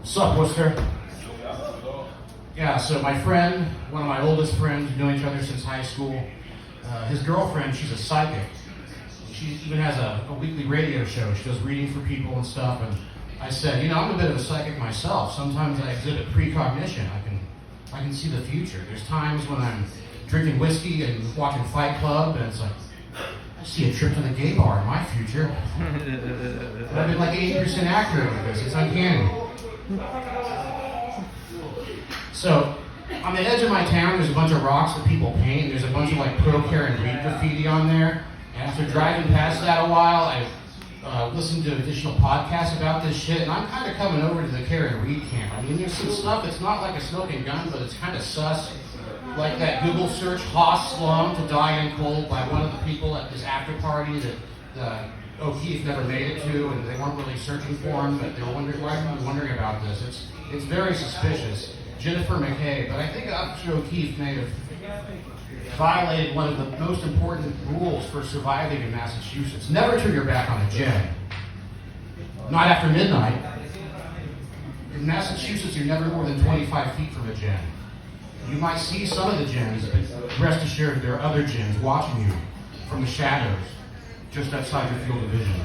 Sup, Worcester? Yeah, so my friend, one of my oldest friends, we've known each other since high school. His girlfriend, she's a psychic. She even has a weekly radio show. She does readings for people and stuff. And I said, you know, I'm a bit of a psychic myself. Sometimes I exhibit precognition. I can see the future. There's times when I'm drinking whiskey and watching Fight Club, and it's like, I see a trip to the gay bar in my future. I've been like 80% accurate with this. It's uncanny. So, on the edge of my town, there's a bunch of rocks that people paint. There's a bunch of like pro care and read graffiti on there. And after driving past that a while, I listened to additional podcasts about this shit, and I'm kind of coming over to the care and read camp. I mean, there's some stuff that's not like a smoking gun, but it's kind of sus. Like that Google search, Haas slum to die in cold, by one of the people at this after party that O'Keefe never made it to, and they weren't really searching for him, but they were wondering, why are you wondering about this? It's very suspicious. Jennifer McKay, but I think Officer O'Keefe may have violated one of the most important rules for surviving in Massachusetts. Never turn your back on a gen. Not after midnight. In Massachusetts, you're never more than 25 feet from a gen. You might see some of the gens, but rest assured there are other gens watching you from the shadows, just outside your field of vision.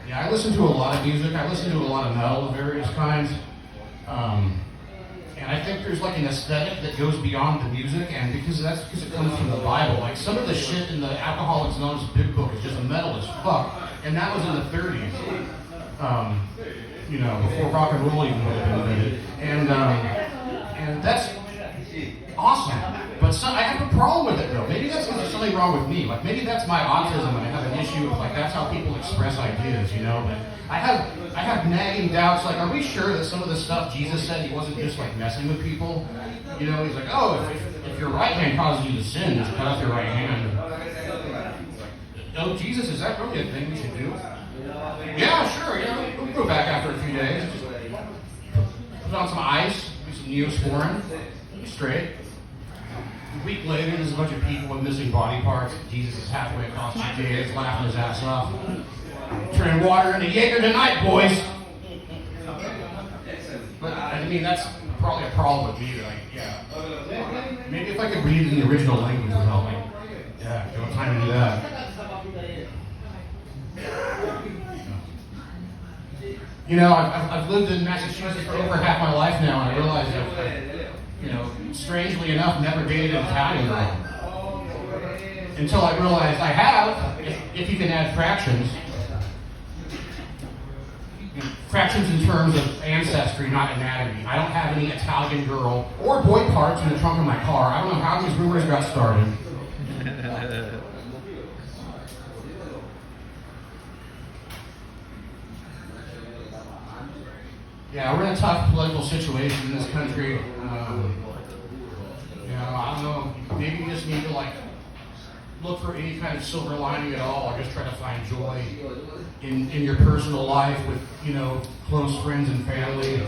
Yeah, I listen to a lot of music. I listen to a lot of metal of various kinds. And I think there's like an aesthetic that goes beyond the music, and because it comes from the Bible. Like some of the shit in the Alcoholics Anonymous Big Book is just metal as fuck, and that was in the 30s. You know, before rock and roll even would have been invented. And that's awesome. But I have a problem with it though. Maybe that's because there's something wrong with me. Like maybe that's my autism, and I have an issue with like that's how people express ideas, you know. But I have nagging doubts. Like, are we sure that some of the stuff Jesus said, he wasn't just like messing with people? You know, he's like, oh, if your right hand causes you to sin, just cut off your right hand. Oh, Jesus, is that really a thing we should do? Yeah, sure. Yeah, we'll go back after a few days. Just put on some ice, do some Neosporin, be straight. A week later, there's a bunch of people with missing body parts. Jesus is halfway across the day, laughing his ass off. Turning water into Jaeger tonight, boys. But I mean, that's probably a problem with me. Like, yeah, maybe if I could read in the original language would help me. Yeah, don't have time to do that. You know, I've lived in Massachusetts for over half my life now, and I realize that, you know, strangely enough, never dated an Italian girl. Until I realized I have, if you can add fractions. Fractions in terms of ancestry, not anatomy. I don't have any Italian girl or boy parts in the trunk of my car. I don't know how these rumors got started. Yeah, we're in a tough political situation in this country. You know, I don't know, maybe you just need to like look for any kind of silver lining at all, or just try to find joy in your personal life with, you know, close friends and family.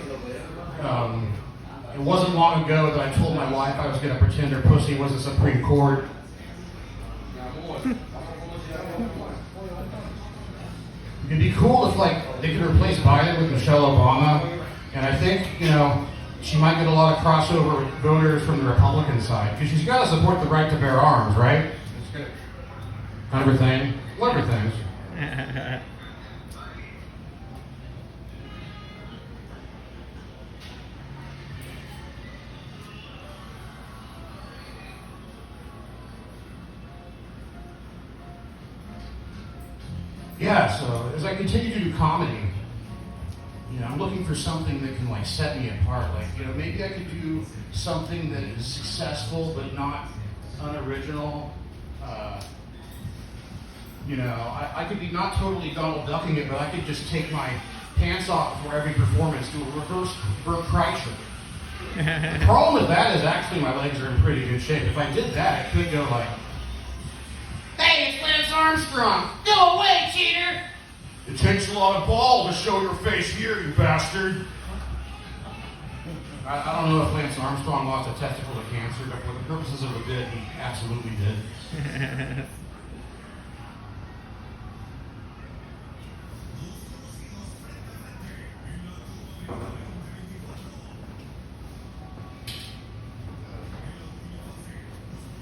It wasn't long ago that I told my wife I was going to pretend her pussy was the Supreme Court. It'd be cool if, like, they could replace Biden with Michelle Obama, and I think, you know, she might get a lot of crossover voters from the Republican side, because she's got to support the right to bear arms, right? Kind of her thing. Love her things. Yeah, so as I continue to do comedy, you know, I'm looking for something that can like set me apart. Like, you know, maybe I could do something that is successful but not unoriginal. You know, I could be not totally Donald Ducking it, but I could just take my pants off before every performance, do a reverse Bert Kreischer. The problem with that is actually my legs are in pretty good shape. If I did that, I could go like, "Hey, it's Lance Armstrong! Go away, cheater!" "It takes a lot of ball to show your face here, you bastard." I don't know if Lance Armstrong lost a testicle to cancer, but for the purposes of the bit, he absolutely did.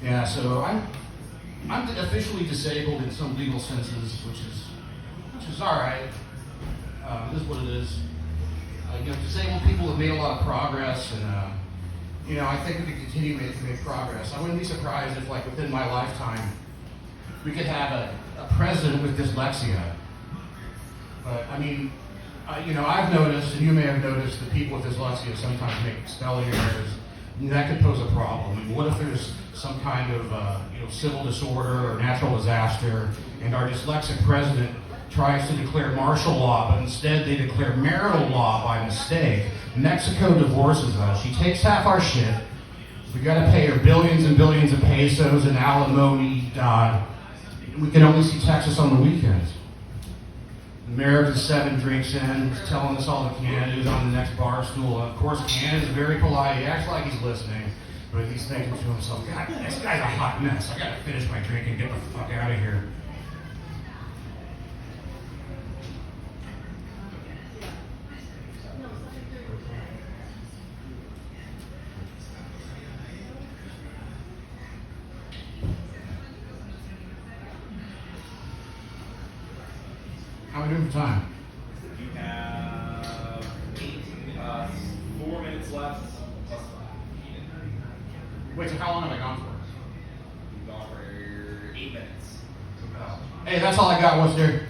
Yeah, so I'm officially disabled in some legal senses, which is all right. This is what it is. Disabled people have made a lot of progress, and I think we can continue to make progress. I wouldn't be surprised if, like, within my lifetime, we could have a president with dyslexia. But I mean, I've noticed, and you may have noticed, that people with dyslexia sometimes make spelling errors. And that could pose a problem. I mean, what if there's some kind of civil disorder or natural disaster, and our dyslexic president tries to declare martial law, but instead they declare marital law by mistake? Mexico divorces us. She takes half our shit. We got to pay her billions and billions of pesos in alimony. We can only see Texas on the weekends. The mayor of the 7 drinks in, telling us all the candidates on the next bar stool. Of course, Canada's very polite. He acts like he's listening, but he's thinking to himself, God, this guy's a hot mess. I gotta finish my drink and get the fuck out of here. How are we doing for time? You have 4 minutes left. Wait, so how long have I gone for? You've gone for 8 minutes. Hey, that's all I got. What's there?